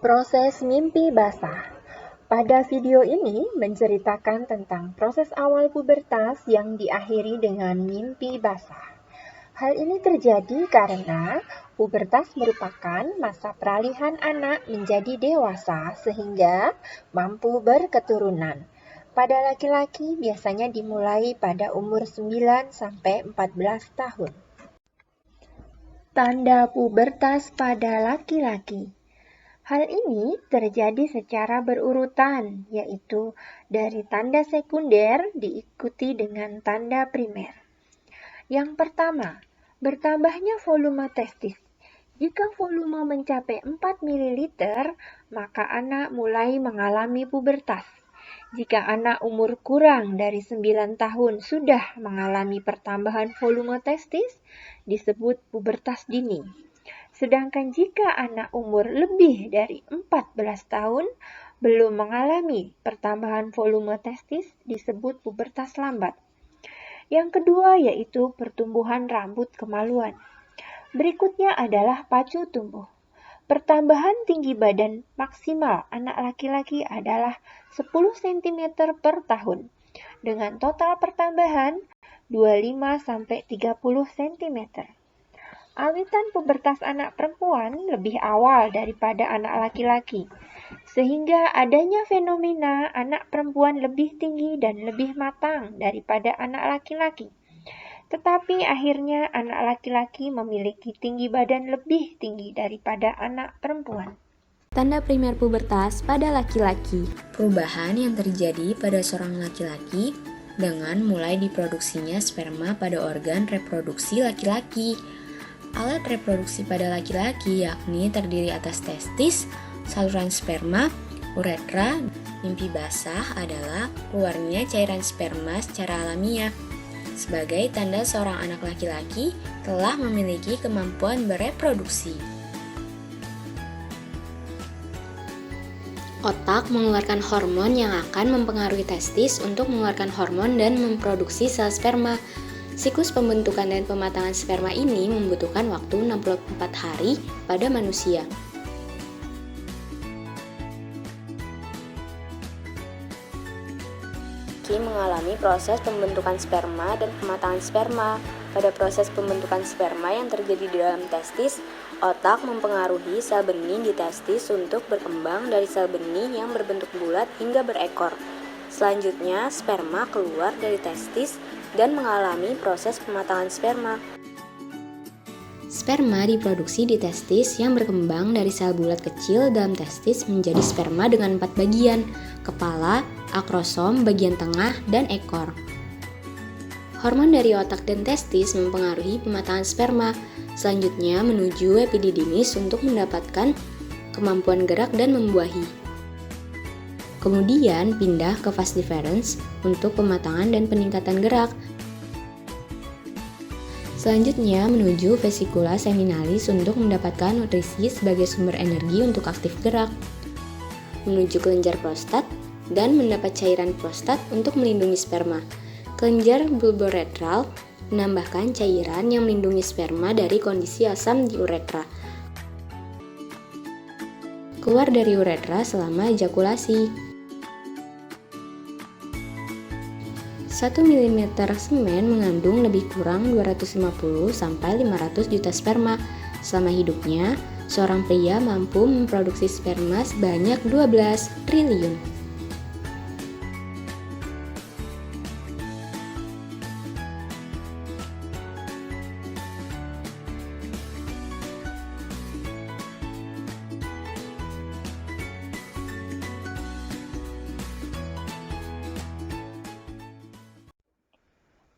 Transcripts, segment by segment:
Proses mimpi basah. Pada video ini menceritakan tentang proses awal pubertas yang diakhiri dengan mimpi basah. Hal ini terjadi karena pubertas merupakan masa peralihan anak menjadi dewasa sehingga mampu berketurunan. Pada laki-laki biasanya dimulai pada umur 9-14 tahun. Tanda pubertas pada laki-laki. Hal ini terjadi secara berurutan, yaitu dari tanda sekunder diikuti dengan tanda primer. Yang pertama, bertambahnya volume testis. Jika volume mencapai 4 ml, maka anak mulai mengalami pubertas. Jika anak umur kurang dari 9 tahun sudah mengalami pertambahan volume testis, disebut pubertas dini. Sedangkan jika anak umur lebih dari 14 tahun belum mengalami pertambahan volume testis, disebut pubertas lambat. Yang kedua yaitu pertumbuhan rambut kemaluan. Berikutnya adalah pacu tumbuh. Pertambahan tinggi badan maksimal anak laki-laki adalah 10 cm per tahun, dengan total pertambahan 25-30 cm. Awitan pubertas anak perempuan lebih awal daripada anak laki-laki, sehingga adanya fenomena anak perempuan lebih tinggi dan lebih matang daripada anak laki-laki. Tetapi akhirnya anak laki-laki memiliki tinggi badan lebih tinggi daripada anak perempuan. Tanda primer pubertas pada laki-laki. Perubahan yang terjadi pada seorang laki-laki dengan mulai diproduksinya sperma pada organ reproduksi laki-laki. Alat reproduksi pada laki-laki yakni terdiri atas testis, saluran sperma, uretra. Mimpi basah adalah keluarnya cairan sperma secara alamiah. Sebagai tanda seorang anak laki-laki telah memiliki kemampuan bereproduksi. Otak mengeluarkan hormon yang akan mempengaruhi testis untuk mengeluarkan hormon dan memproduksi sel sperma. Siklus pembentukan dan pematangan sperma ini membutuhkan waktu 64 hari pada manusia. Mengalami proses pembentukan sperma dan pematangan sperma. Pada proses pembentukan sperma yang terjadi di dalam testis, otak mempengaruhi sel benih di testis untuk berkembang dari sel benih yang berbentuk bulat hingga berekor. Selanjutnya, sperma keluar dari testis dan mengalami proses pematangan sperma. Sperma diproduksi di testis yang berkembang dari sel bulat kecil dalam testis menjadi sperma dengan 4 bagian, kepala, akrosom, bagian tengah, dan ekor. Hormon dari otak dan testis mempengaruhi pematangan sperma, selanjutnya menuju epididymis untuk mendapatkan kemampuan gerak dan membuahi. Kemudian pindah ke vas deferens untuk pematangan dan peningkatan gerak. Selanjutnya menuju vesikula seminalis untuk mendapatkan nutrisi sebagai sumber energi untuk aktif gerak. Menuju kelenjar prostat dan mendapat cairan prostat untuk melindungi sperma. Kelenjar bulboretral menambahkan cairan yang melindungi sperma dari kondisi asam di uretra. Keluar dari uretra selama ejakulasi. 1 mm semen mengandung lebih kurang 250-500 juta sperma. Selama hidupnya, seorang pria mampu memproduksi sperma sebanyak 12 triliun.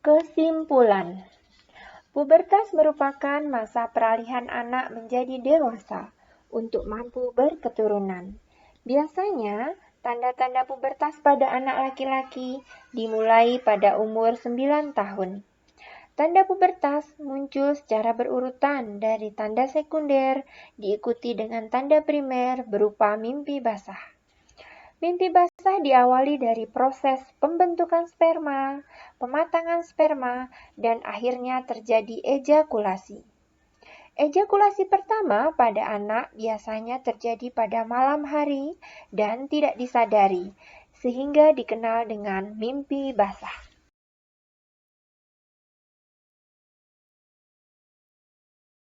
Kesimpulan. Pubertas merupakan masa peralihan anak menjadi dewasa untuk mampu berketurunan. Biasanya, tanda-tanda pubertas pada anak laki-laki dimulai pada umur 9 tahun. Tanda pubertas muncul secara berurutan dari tanda sekunder diikuti dengan tanda primer berupa mimpi basah. Mimpi basah diawali dari proses pembentukan sperma, pematangan sperma, dan akhirnya terjadi ejakulasi. Ejakulasi pertama pada anak biasanya terjadi pada malam hari dan tidak disadari, sehingga dikenal dengan mimpi basah.